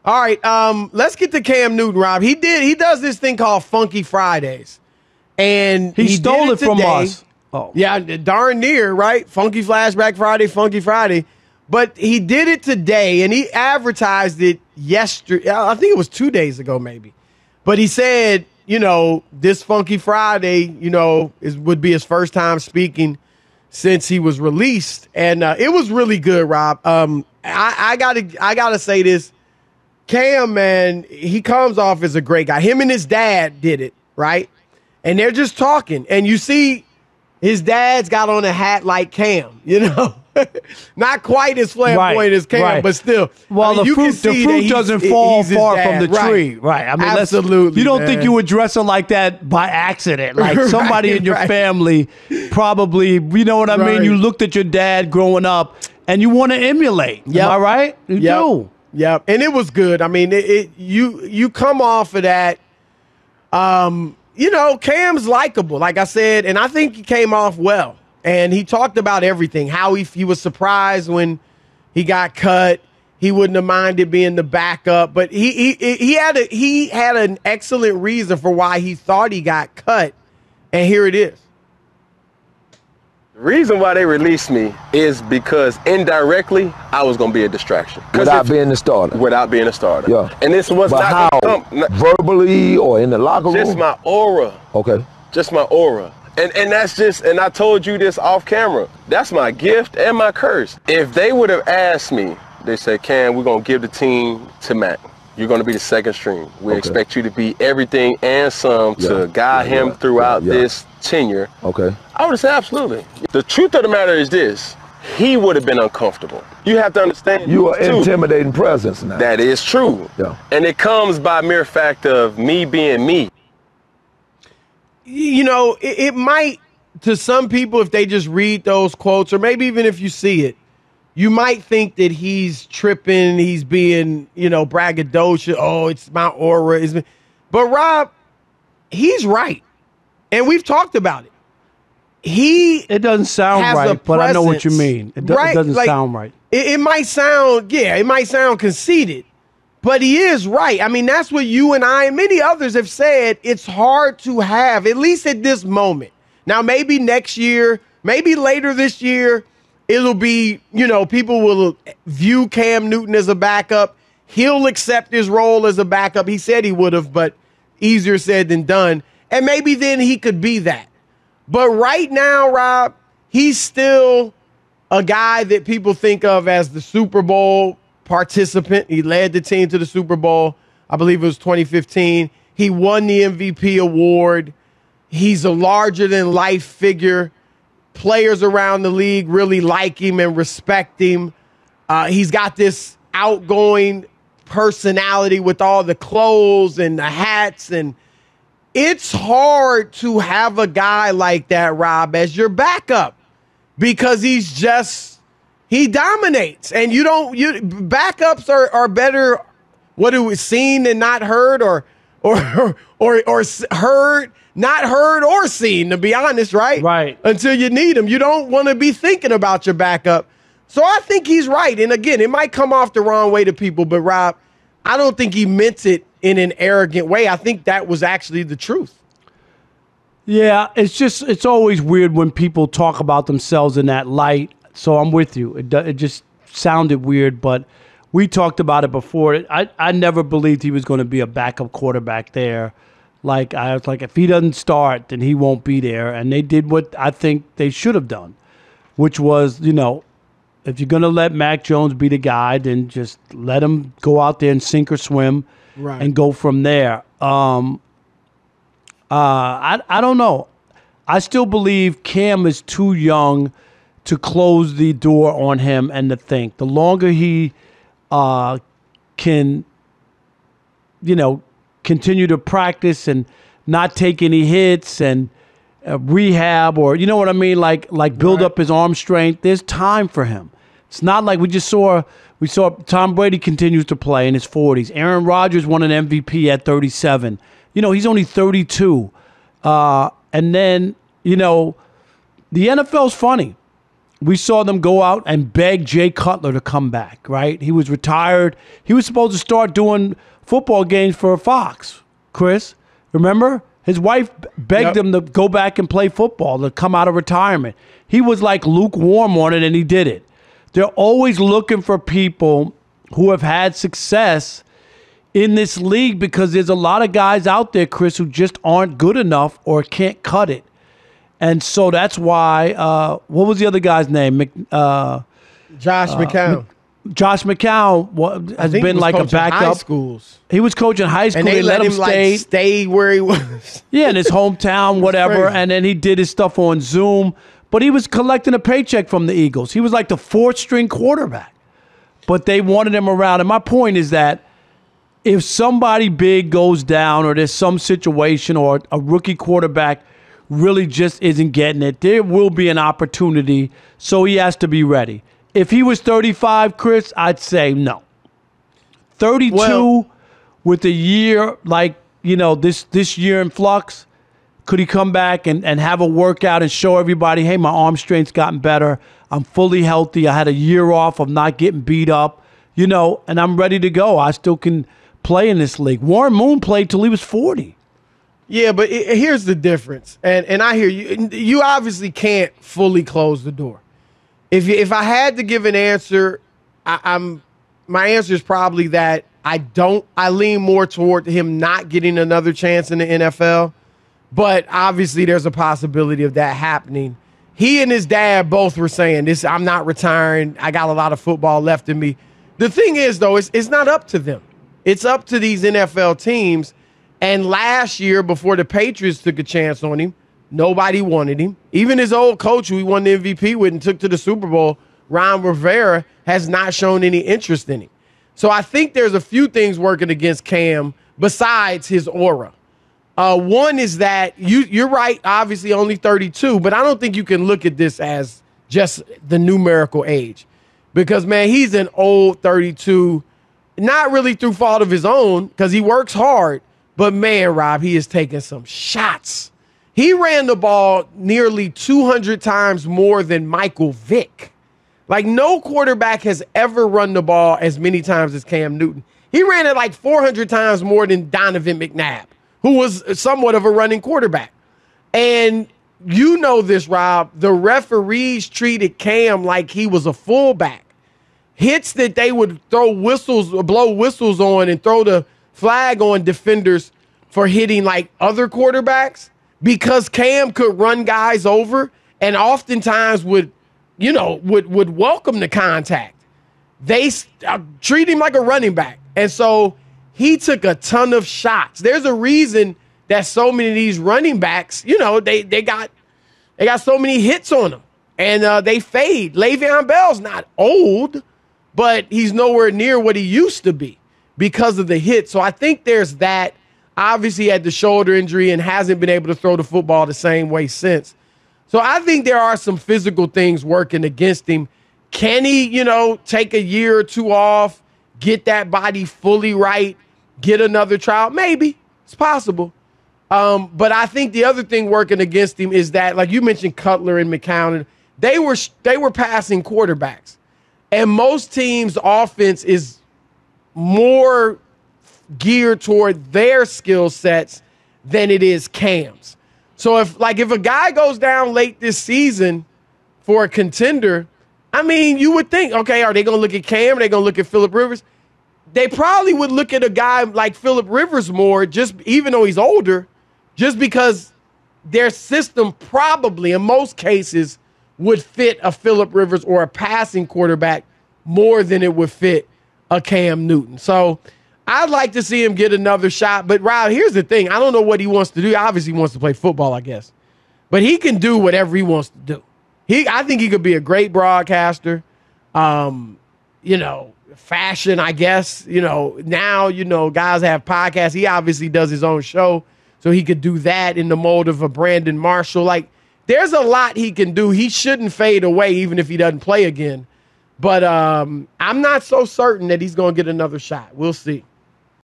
All right, let's get to Cam Newton, Rob. He does this thing called Funky Fridays. And he stole it from us. Oh. Yeah, darn near, right? Funky Flashback Friday, Funky Friday. But he did it today, and he advertised it yesterday. I think it was 2 days ago, maybe. But he said, this Funky Friday, would be his first time speaking since he was released. And it was really good, Rob. I gotta say this. Cam, man, he comes off as a great guy. Him and his dad did it, right? And they're just talking. And you see his dad's got on a hat like Cam, Not quite as flamboyant as Cam, but still. Well, the fruit doesn't fall far from the tree. Right. I mean, absolutely. You don't think you would dress her like that by accident. Like somebody in your family probably, you know what I mean? You looked at your dad growing up and you want to emulate. Yep. Am I right? You do. Yep. And it was good. I mean, you come off of that. Cam's likable, like I said, and I think he came off well. And he talked about everything, how he was surprised when he got cut. He wouldn't have minded being the backup, but he had an excellent reason for why he thought he got cut, and here it is. The reason why they released me is because indirectly I was going to be a distraction. Without being the starter. Without being a starter. Yeah. And this was not how? Verbally or in the locker room? Just my aura. Okay. Just my aura. And that's just, and I told you this off camera, that's my gift and my curse. If they would have asked me, they said, Cam, we're going to give the team to Matt. You're going to be the second string. We expect you to be everything and some to guide him throughout this tenure. Okay. I would have said absolutely. The truth of the matter is this. He would have been uncomfortable. You have to understand. You are intimidating presence now. That is true. Yeah. And it comes by mere fact of me being me. It might, to some people, if they just read those quotes, or maybe even if you see it, you might think that he's tripping, he's being, braggadocious. Oh, it's my aura. But Rob, he's right. And we've talked about it. It doesn't sound right, but I know what you mean. It doesn't sound right. It might sound conceited, but he is right. I mean, that's what you and I and many others have said. It's hard to have, at least at this moment. Now, maybe next year, maybe later this year, it'll be, people will view Cam Newton as a backup. He'll accept his role as a backup. He said he would have, but easier said than done. And maybe then he could be that. But right now, Rob, he's still a guy that people think of as the Super Bowl participant. He led the team to the Super Bowl. I believe it was 2015. He won the MVP award. He's a larger-than-life figure. Players around the league really like him and respect him. He's got this outgoing personality with all the clothes and the hats. And it's hard to have a guy like that, Rob, as your backup because he dominates. And backups are better, seen than not heard or heard. Not heard or seen, to be honest, right? Right. Until you need him. You don't want to be thinking about your backup. So I think he's right. And again, it might come off the wrong way to people, but Rob, I don't think he meant it in an arrogant way. I think that was actually the truth. Yeah, it's always weird when people talk about themselves in that light. So I'm with you. It just sounded weird, but we talked about it before. I never believed he was going to be a backup quarterback there. Like, I was like, if he doesn't start, then he won't be there. And they did what I think they should have done, which was, if you're going to let Mac Jones be the guy, then just let him go out there and sink or swim and go from there. I don't know. I still believe Cam is too young to close the door on him and to think. The longer he can, continue to practice and not take any hits and rehab or, you know what I mean? Like build up his arm strength. There's time for him. It's not like we saw Tom Brady continues to play in his 40s. Aaron Rodgers won an MVP at 37. He's only 32. And then, the NFL's funny. We saw them go out and beg Jay Cutler to come back, right? He was retired. He was supposed to start doing football games for Fox, Chris. Remember? His wife begged him to go back and play football, to come out of retirement. He was like lukewarm on it, and he did it. They're always looking for people who have had success in this league because there's a lot of guys out there, Chris, who just aren't good enough or can't cut it. And so that's why, what was the other guy's name? Josh McCown. Josh McCown has been like a backup. High schools. He was coaching high school. And they let him stay where he was. Yeah, in his hometown, whatever. And then he did his stuff on Zoom. But he was collecting a paycheck from the Eagles. He was like the fourth-string quarterback. But they wanted him around. And my point is that if somebody big goes down or there's some situation or a rookie quarterback really just isn't getting it, there will be an opportunity. So he has to be ready. If he was 35, Chris, I'd say no. 32 with a year like, this year in flux, could he come back and have a workout and show everybody, hey, my arm strength's gotten better. I'm fully healthy. I had a year off of not getting beat up, and I'm ready to go. I still can play in this league. Warren Moon played till he was 40. Yeah, but here's the difference. And I hear you. You obviously can't fully close the door. If I had to give an answer, my answer is probably that I lean more toward him not getting another chance in the NFL. But obviously there's a possibility of that happening. He and his dad both were saying this, I'm not retiring. I got a lot of football left in me. The thing is, though, it's not up to them. It's up to these NFL teams. And last year, before the Patriots took a chance on him, nobody wanted him. Even his old coach, who he won the MVP with and took to the Super Bowl, Ron Rivera, has not shown any interest in him. So I think there's a few things working against Cam besides his aura. One is that you're right, obviously only 32, but I don't think you can look at this as just the numerical age. Because, man, he's an old 32, not really through fault of his own, because he works hard. But, man, Rob, he is taking some shots. He ran the ball nearly 200 times more than Michael Vick. Like, no quarterback has ever run the ball as many times as Cam Newton. He ran it like 400 times more than Donovan McNabb, who was somewhat of a running quarterback. And you know this, Rob, the referees treated Cam like he was a fullback. Hits that they would blow whistles on and throw the flag on defenders for hitting like other quarterbacks because Cam could run guys over and oftentimes would welcome the contact. They treat him like a running back. And so he took a ton of shots. There's a reason that so many of these running backs, they got so many hits on them and they fade. Le'Veon Bell's not old, but he's nowhere near what he used to be because of the hit. So I think there's that. Obviously, he had the shoulder injury and hasn't been able to throw the football the same way since. So I think there are some physical things working against him. Can he, take a year or two off, get that body fully right, get another trial? Maybe. It's possible. But I think the other thing working against him is that, like you mentioned, Cutler and McCown, they were passing quarterbacks. And most teams' offense is more geared toward their skill sets than it is Cam's. So if a guy goes down late this season for a contender, I mean, you would think, okay, are they going to look at Cam? Are they going to look at Phillip Rivers? They probably would look at a guy like Phillip Rivers more, just even though he's older, just because their system probably, in most cases, would fit a Phillip Rivers or a passing quarterback more than it would fit a Cam Newton. So I'd like to see him get another shot. But, Rob, here's the thing. I don't know what he wants to do. He obviously wants to play football, I guess. But he can do whatever he wants to do. I think he could be a great broadcaster. Fashion, I guess. Now, guys have podcasts. He obviously does his own show. So he could do that in the mold of a Brandon Marshall. Like, there's a lot he can do. He shouldn't fade away even if he doesn't play again. But I'm not so certain that he's going to get another shot. We'll see.